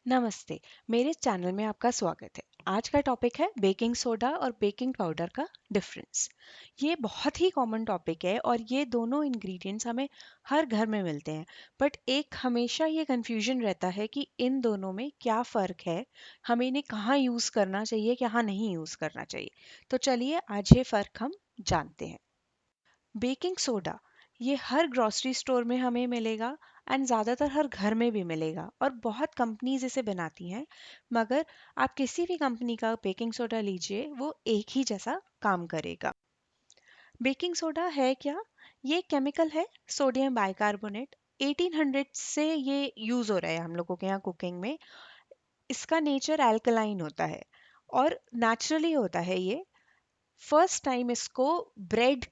नमस्ते। मेरे चैनल में आपका स्वागत है। आज का टॉपिक है बेकिंग सोडा और बेकिंग पाउडर का डिफरेंस। ये बहुत ही कॉमन टॉपिक है और ये दोनों इंग्रेडिएंट्स हमें हर घर में मिलते हैं। बट एक हमेशा ये कंफ्यूजन रहता है कि इन दोनों में क्या फ़र्क है, हमें इन्हें कहाँ यूज़ करना चाहिए, कहाँ नहीं यूज़ करना चाहिए। तो चलिए आज ये फ़र्क हम जानते हैं। बेकिंग सोडा ये हर ग्रोसरी स्टोर में हमें मिलेगा एंड ज़्यादातर हर घर में भी मिलेगा और बहुत कंपनीज इसे बनाती हैं। मगर आप किसी भी कंपनी का बेकिंग सोडा लीजिए, वो एक ही जैसा काम करेगा। बेकिंग सोडा है क्या? ये केमिकल है, सोडियम बाइकार्बोनेट। 1800 से ये यूज़ हो रहा है हम लोगों के यहाँ कुकिंग में। इसका नेचर अल्कलाइन होता है और नेचुरली होता है ये। फर्स्ट टाइम इसको ब्रेड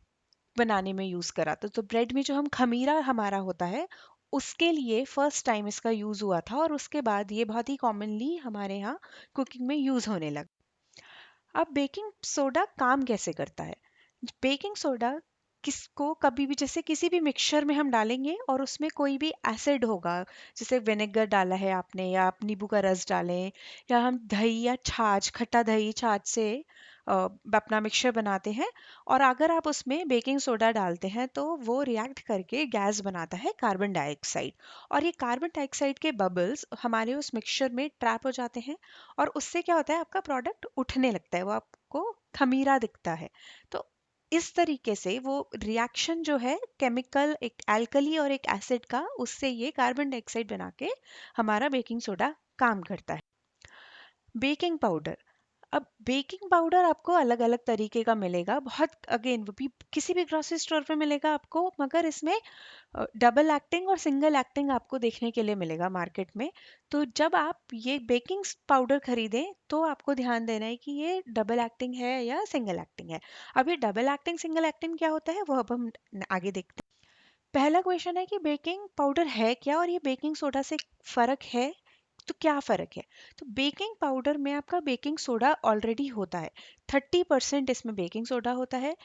बनाने में यूज़ करा तो ब्रेड में जो हम खमीरा हमारा होता है, उसके लिए फर्स्ट टाइम इसका यूज़ हुआ था और उसके बाद ये बहुत ही कॉमनली हमारे यहाँ कुकिंग में यूज़ होने लगा। अब बेकिंग सोडा काम कैसे करता है? बेकिंग सोडा किसको कभी भी जैसे किसी भी मिक्सचर में हम डालेंगे और उसमें कोई भी एसिड होगा, जैसे विनेगर डाला है आपने या आप नींबू का रस डालें या हम दही या छाछ, खट्टा दही छाछ से अपना मिक्सचर बनाते हैं और अगर आप उसमें बेकिंग सोडा डालते हैं तो वो रिएक्ट करके गैस बनाता है कार्बन डाइऑक्साइड। और ये कार्बन डाइऑक्साइड के बबल्स हमारे उस मिक्सचर में ट्रैप हो जाते हैं और उससे क्या होता है, आपका प्रोडक्ट उठने लगता है, वो आपको खमीरा दिखता है। तो इस तरीके से वो रिएक्शन जो है केमिकल, एक एल्कली और एक एसिड का, उससे ये कार्बन डाइऑक्साइड बना के हमारा बेकिंग सोडा काम करता है। बेकिंग पाउडर, अब बेकिंग पाउडर आपको अलग अलग तरीके का मिलेगा, बहुत अगेन वो भी किसी भी ग्रोसरी स्टोर पे मिलेगा आपको, मगर इसमें डबल एक्टिंग और सिंगल एक्टिंग आपको देखने के लिए मिलेगा मार्केट में। तो जब आप ये बेकिंग पाउडर खरीदें तो आपको ध्यान देना है कि ये डबल एक्टिंग है या सिंगल एक्टिंग है। अब ये डबल एक्टिंग सिंगल एक्टिंग क्या होता है वो अब हम आगे देखते हैं। पहला क्वेश्चन है कि बेकिंग पाउडर है क्या और ये बेकिंग सोडा से फर्क है, तो क्या फ़र्क है? तो बेकिंग पाउडर में आपका बेकिंग सोडा ऑलरेडी होता है। 30% इसमें बेकिंग सोडा होता है,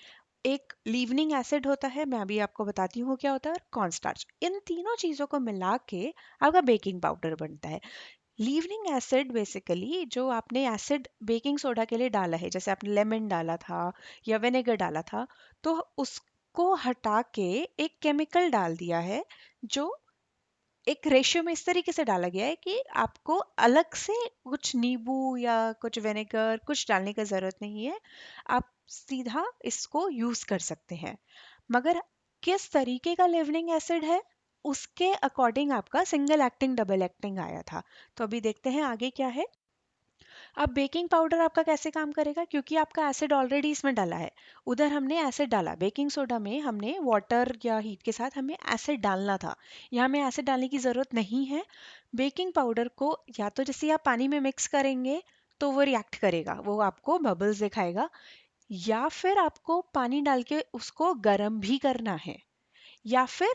एक लीवनिंग एसिड होता है, मैं अभी आपको बताती हूँ क्या होता है, और कॉर्नस्टार्च। इन तीनों चीज़ों को मिला के आपका बेकिंग पाउडर बनता है। लीवनिंग एसिड बेसिकली जो आपने एसिड बेकिंग सोडा के लिए डाला है, जैसे आपने लेमन डाला था या विनेगर डाला था, तो उसको हटा के एक केमिकल डाल दिया है जो एक रेशियो में इस तरीके से डाला गया है कि आपको अलग से कुछ नींबू या कुछ विनेगर कुछ डालने की ज़रूरत नहीं है। आप सीधा इसको यूज़ कर सकते हैं। मगर किस तरीके का लिवनिंग एसिड है, उसके अकॉर्डिंग आपका सिंगल एक्टिंग डबल एक्टिंग आया था। तो अभी देखते हैं आगे क्या है। अब बेकिंग पाउडर आपका कैसे काम करेगा, क्योंकि आपका एसिड ऑलरेडी इसमें डाला है। उधर हमने एसिड डाला, बेकिंग सोडा में हमने वाटर या हीट के साथ हमें एसिड डालना था। यहाँ हमें एसिड डालने की ज़रूरत नहीं है। बेकिंग पाउडर को या तो जैसे आप पानी में मिक्स करेंगे तो वो रिएक्ट करेगा, वो आपको बबल्स दिखाएगा, या फिर आपको पानी डाल के उसको गर्म भी करना है, या फिर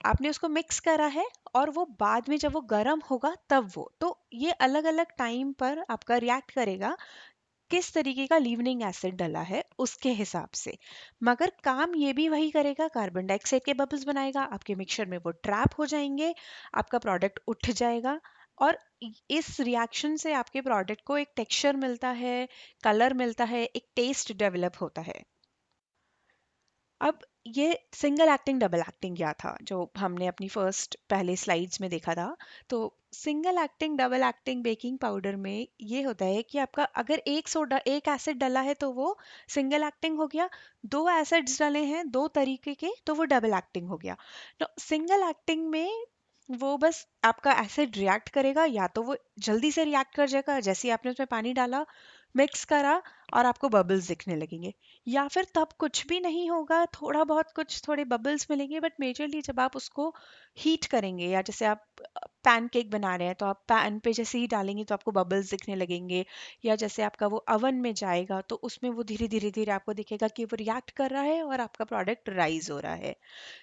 आपने उसको मिक्स करा है और वो बाद में जब वो गर्म होगा तब वो, तो ये अलग अलग टाइम पर आपका रिएक्ट करेगा किस तरीके का लीवनिंग एसिड डला है उसके हिसाब से। मगर काम ये भी वही करेगा, कार्बन डाइऑक्साइड के बबल्स बनाएगा, आपके मिक्सचर में वो ट्रैप हो जाएंगे, आपका प्रोडक्ट उठ जाएगा और इस रिएक्शन से आपके प्रोडक्ट को एक टेक्सचर मिलता है, कलर मिलता है, एक टेस्ट डेवलप होता है। अब ये सिंगल एक्टिंग डबल एक्टिंग क्या था जो हमने अपनी फर्स्ट पहले स्लाइड्स में देखा था। तो single acting double acting baking powder में ये होता है कि आपका अगर एक सोडा एक एसिड डला है तो वो सिंगल एक्टिंग हो गया, दो एसिड्स डले हैं दो तरीके के तो वो डबल एक्टिंग हो गया। तो सिंगल एक्टिंग में वो बस आपका एसिड रिएक्ट करेगा, या तो वो जल्दी से रिएक्ट कर जाएगा जैसे ही आपने उसमें पानी डाला, मिक्स करा और आपको बबल्स दिखने लगेंगे, या फिर तब कुछ भी नहीं होगा, थोड़ा बहुत कुछ थोड़े बबल्स मिलेंगे, बट मेजरली जब आप उसको हीट करेंगे या जैसे आप पैनकेक बना रहे हैं तो आप पैन पे जैसे ही डालेंगे तो आपको बबल्स दिखने लगेंगे, या जैसे आपका वो ओवन में जाएगा तो उसमें वो धीरे धीरे धीरे आपको दिखेगा कि वो रिएक्ट कर रहा है और आपका प्रोडक्ट राइज हो रहा है।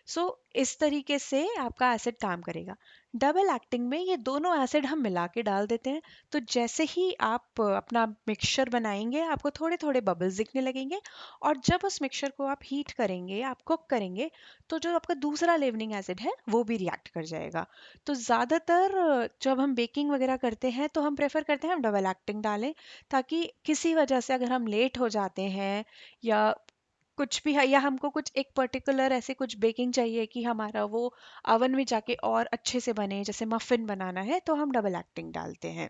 सो इस तरीके से आपका एसिड काम करेगा। डबल एक्टिंग में ये दोनों एसिड हम मिला के डाल देते हैं, तो जैसे ही आप अपना मिक्सचर बनाएंगे आपको थोड़े थोड़े बबल्स दिखने लगेंगे। और जब उस मिक्सचर को आप हीट करेंगे, आप कुक करेंगे, तो जो आपका दूसरा लेवनिंग एसिड है वो भी रिएक्ट कर जाएगा। तो ज़्यादातर जब हम बेकिंग वगैरह करते हैं तो हम प्रेफर करते हैं हम डबल एक्टिंग डालें, ताकि किसी वजह से अगर हम लेट हो जाते हैं या कुछ भी है, या हमको कुछ एक पर्टिकुलर ऐसे कुछ बेकिंग चाहिए कि हमारा वो ओवन में जाके और अच्छे से बने, जैसे मफिन बनाना है, तो हम डबल एक्टिंग डालते हैं।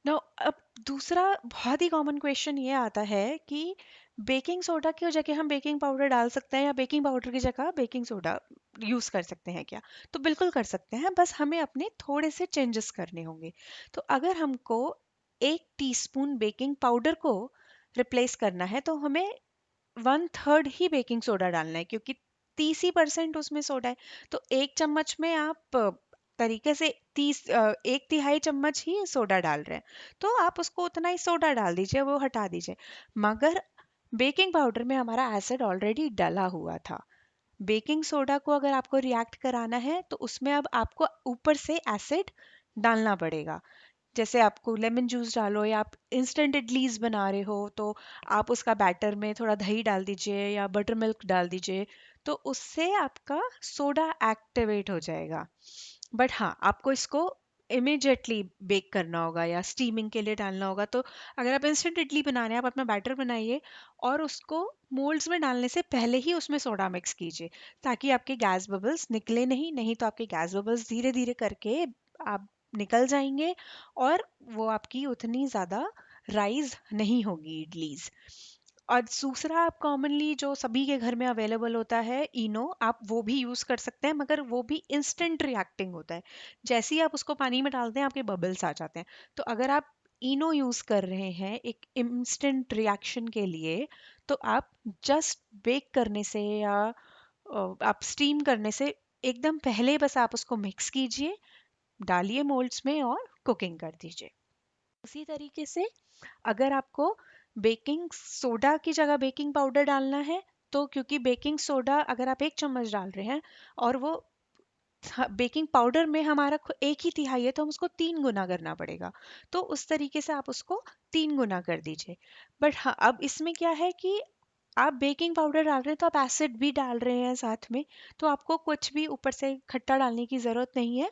नाउ अब दूसरा बहुत ही कॉमन क्वेश्चन ये आता है कि बेकिंग सोडा की जगह हम बेकिंग पाउडर डाल सकते हैं या बेकिंग पाउडर की जगह बेकिंग सोडा यूज़ कर सकते हैं क्या? तो बिल्कुल कर सकते हैं, बस हमें अपने थोड़े से चेंजेस करने होंगे। तो अगर हमको 1 टीस्पून बेकिंग पाउडर को रिप्लेस करना है तो हमें 1/3 ही बेकिंग सोडा डालना है, क्योंकि 30% उसमें सोडा है। तो 1 चम्मच में आप तरीके से 1/3 चम्मच ही सोडा डाल रहे हैं, तो आप उसको उतना ही सोडा डाल दीजिए, वो हटा दीजिए। मगर बेकिंग पाउडर में हमारा एसिड ऑलरेडी डला हुआ था। बेकिंग सोडा को अगर आपको रिएक्ट कराना है तो उसमें अब आपको ऊपर से एसिड डालना पड़ेगा। जैसे आपको लेमन जूस डालो या आप इंस्टेंट इडलीज बना रहे हो, तो आप उसका बैटर में थोड़ा दही डाल दीजिए या बटर मिल्क डाल दीजिए, तो उससे आपका सोडा एक्टिवेट हो जाएगा। बट हाँ, आपको इसको इमिजिएटली बेक करना होगा या स्टीमिंग के लिए डालना होगा। तो अगर आप इंस्टेंट इडली बना रहे हैं, आप अपना बैटर बनाइए और उसको मोल्ड्स में डालने से पहले ही उसमें सोडा मिक्स कीजिए, ताकि आपके गैस बबल्स निकले नहीं। नहीं तो आपके गैस बबल्स धीरे धीरे करके आप निकल जाएंगे और वो आपकी उतनी ज़्यादा राइज़ नहीं होगी इडलीज़। और दूसरा, आप कॉमनली जो सभी के घर में अवेलेबल होता है इनो, आप वो भी यूज़ कर सकते हैं, मगर वो भी इंस्टेंट रिएक्टिंग होता है। जैसे ही आप उसको पानी में डालते हैं आपके बबल्स आ जाते हैं। तो अगर आप इनो यूज़ कर रहे हैं एक इंस्टेंट रिएक्शन के लिए, तो आप जस्ट बेक करने से या आप स्टीम करने से एकदम पहले बस आप उसको मिक्स कीजिए, डालिए मोल्ड्स में और कुकिंग कर दीजिए। उसी तरीके से अगर आपको बेकिंग सोडा की जगह बेकिंग पाउडर डालना है, तो क्योंकि बेकिंग सोडा अगर आप 1 चम्मच डाल रहे हैं और वो बेकिंग पाउडर में हमारा 1 ही तिहाई है, तो हम उसको 3 गुना करना पड़ेगा। तो उस तरीके से आप उसको 3 गुना कर दीजिए। बट हाँ, अब इसमें क्या है कि आप बेकिंग पाउडर डाल रहे हैं तो आप एसिड भी डाल रहे हैं साथ में, तो आपको कुछ भी ऊपर से खट्टा डालने की ज़रूरत नहीं है।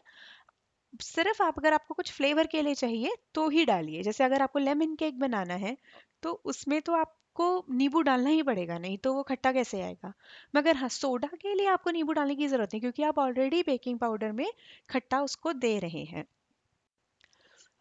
सिर्फ आप अगर आपको कुछ फ्लेवर के लिए चाहिए तो ही डालिए। जैसे अगर आपको लेमन केक बनाना है तो उसमें तो आपको नींबू डालना ही पड़ेगा, नहीं तो वो खट्टा कैसे आएगा। मगर हाँ, सोडा के लिए आपको नींबू डालने की ज़रूरत नहीं, क्योंकि आप ऑलरेडी बेकिंग पाउडर में खट्टा उसको दे रहे हैं।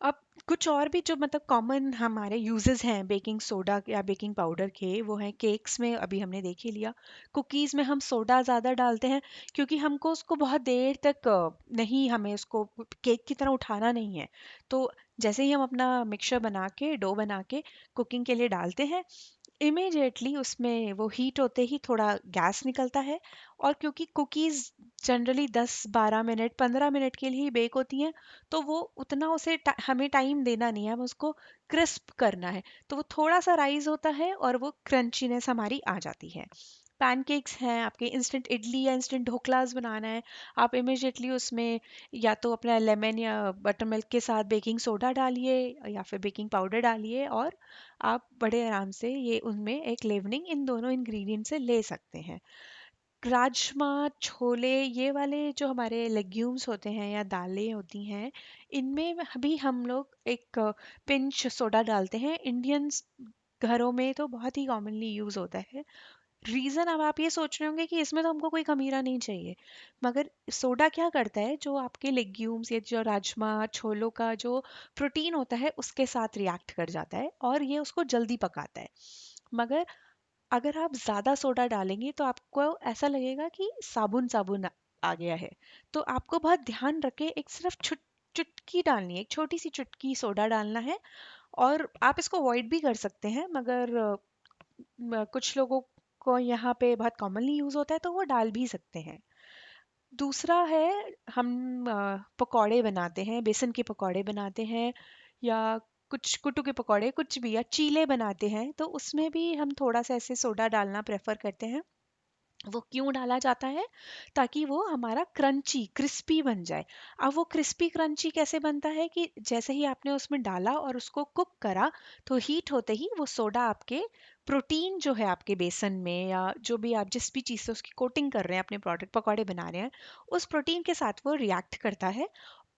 अब कुछ और भी जो मतलब कॉमन हमारे यूजेस हैं बेकिंग सोडा या बेकिंग पाउडर के, वो हैं केक्स में अभी हमने देख ही लिया। कुकीज़ में हम सोडा ज़्यादा डालते हैं क्योंकि हमको उसको बहुत देर तक नहीं, हमें उसको केक की तरह उठाना नहीं है। तो जैसे ही हम अपना मिक्सचर बना के डो बना के कुकिंग के लिए डालते हैं, इमीडिएटली उसमें वो हीट होते ही थोड़ा गैस निकलता है। और क्योंकि कुकीज़ जनरली 10-12 मिनट 15 मिनट के लिए ही बेक होती हैं, तो वो उतना उसे हमें टाइम देना नहीं है, हमें उसको क्रिस्प करना है। तो वो थोड़ा सा राइज होता है और वो क्रंचीनेस हमारी आ जाती है। पैनकेक्स हैं, आपके इंस्टेंट इडली या इंस्टेंट ढोकलास बनाना है, आप इमिजिएटली उसमें या तो अपना लेमन या बटर मिल्क के साथ बेकिंग सोडा डालिए या फिर बेकिंग पाउडर डालिए, और आप बड़े आराम से ये उनमें एक लेवनिंग इन दोनों इंग्रेडिएंट से ले सकते हैं। राजमा, छोले, ये वाले जो हमारे लेग्यूम्स होते हैं या दालें होती हैं, इनमें भी हम लोग एक पिंच सोडा डालते हैं। इंडियंस घरों में तो बहुत ही कॉमनली यूज़ होता है। रीज़न, अब आप ये सोच रहे होंगे कि इसमें तो हमको कोई खमीरा नहीं चाहिए, मगर सोडा क्या करता है, जो आपके लेग्यूम्स या जो राजमा छोलों का जो प्रोटीन होता है उसके साथ रिएक्ट कर जाता है और ये उसको जल्दी पकाता है। मगर अगर आप ज़्यादा सोडा डालेंगे तो आपको ऐसा लगेगा कि साबुन साबुन आ गया है। तो आपको बहुत ध्यान रखे, एक सिर्फ चुटकी डालनी है, एक छोटी सी चुटकी सोडा डालना है। और आप इसको अवॉइड भी कर सकते हैं, मगर कुछ लोगों को यहाँ पे बहुत कॉमनली यूज़ होता है तो वो डाल भी सकते हैं। दूसरा है, हम पकौड़े बनाते हैं, बेसन के पकौड़े बनाते हैं या कुछ कुट्टू के पकौड़े, कुछ भी, या चीले बनाते हैं, तो उसमें भी हम थोड़ा सा ऐसे सोडा डालना प्रेफर करते हैं। वो क्यों डाला जाता है? ताकि वो हमारा क्रंची क्रिस्पी बन जाए। अब वो क्रिस्पी क्रंची कैसे बनता है कि जैसे ही आपने उसमें डाला और उसको कुक करा, तो हीट होते ही वो सोडा आपके प्रोटीन जो है आपके बेसन में या जो भी आप जिस भी चीज़ से उसकी कोटिंग कर रहे हैं, अपने प्रोडक्ट पकौड़े बना रहे हैं, उस प्रोटीन के साथ वो रिएक्ट करता है।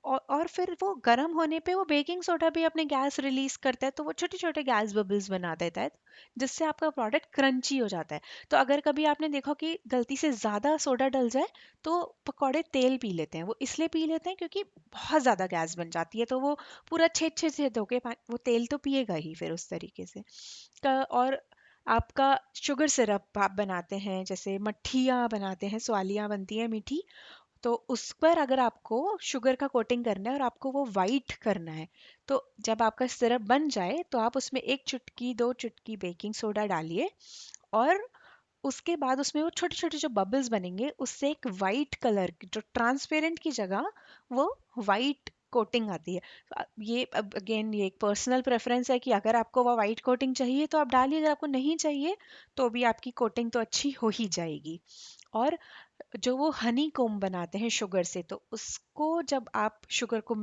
और फिर वो गर्म होने पे वो बेकिंग सोडा भी अपने गैस रिलीज करता है, तो वो छोटे छोटे गैस बबल्स बना देता है, जिससे आपका प्रोडक्ट क्रंची हो जाता है। तो अगर कभी आपने देखा कि गलती से ज़्यादा सोडा डल जाए, तो पकौड़े तेल पी लेते हैं। वो इसलिए पी लेते हैं क्योंकि बहुत ज़्यादा गैस बन जाती है, तो वो पूरा छेद छेद छेद होके वो तेल तो पिएगा ही फिर उस तरीके से। और आपका शुगर सिरप आप बनाते हैं, जैसे मट्ठियाँ बनाते हैं, स्वालियाँ बनती हैं मीठी, तो उस पर अगर आपको शुगर का कोटिंग करना है और आपको वो वाइट करना है, तो जब आपका सिरप बन जाए तो आप उसमें 1 चुटकी 2 चुटकी बेकिंग सोडा डालिए, और उसके बाद उसमें वो छोटे-छोटे जो बबल्स बनेंगे, उससे एक वाइट कलर की जो ट्रांसपेरेंट की जगह वो वाइट कोटिंग आती है। ये अब अगेन ये एक पर्सनल प्रेफ़रेंस है कि अगर आपको वो वाइट कोटिंग चाहिए तो आप डालिए, अगर आपको नहीं चाहिए तो भी आपकी कोटिंग तो अच्छी हो ही जाएगी। और जो वो हनी कोम बनाते हैं शुगर से, तो उसको जब आप शुगर को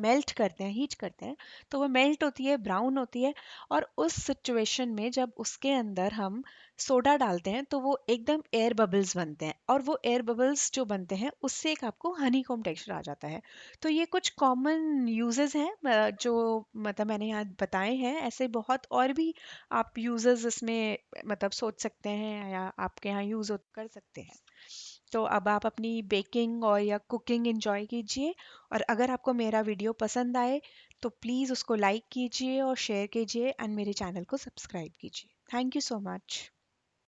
मेल्ट करते हैं, हीट करते हैं, तो वो मेल्ट होती है, ब्राउन होती है, और उस सिचुएशन में जब उसके अंदर हम सोडा डालते हैं तो वो एकदम एयर बबल्स बनते हैं, और वो एयर बबल्स जो बनते हैं उससे एक आपको हनी कोम टेक्सचर आ जाता है। तो ये कुछ कॉमन यूजेस हैं, जो मतलब मैंने यहाँ बताए हैं। ऐसे बहुत और भी आप यूजेस इसमें मतलब सोच सकते हैं या आपके यहाँ यूज कर सकते हैं। तो अब आप अपनी बेकिंग और या कुकिंग एंजॉय कीजिए, और अगर आपको मेरा वीडियो पसंद आए तो प्लीज़ उसको लाइक कीजिए और शेयर कीजिए, एंड मेरे चैनल को सब्सक्राइब कीजिए। Thank you so much.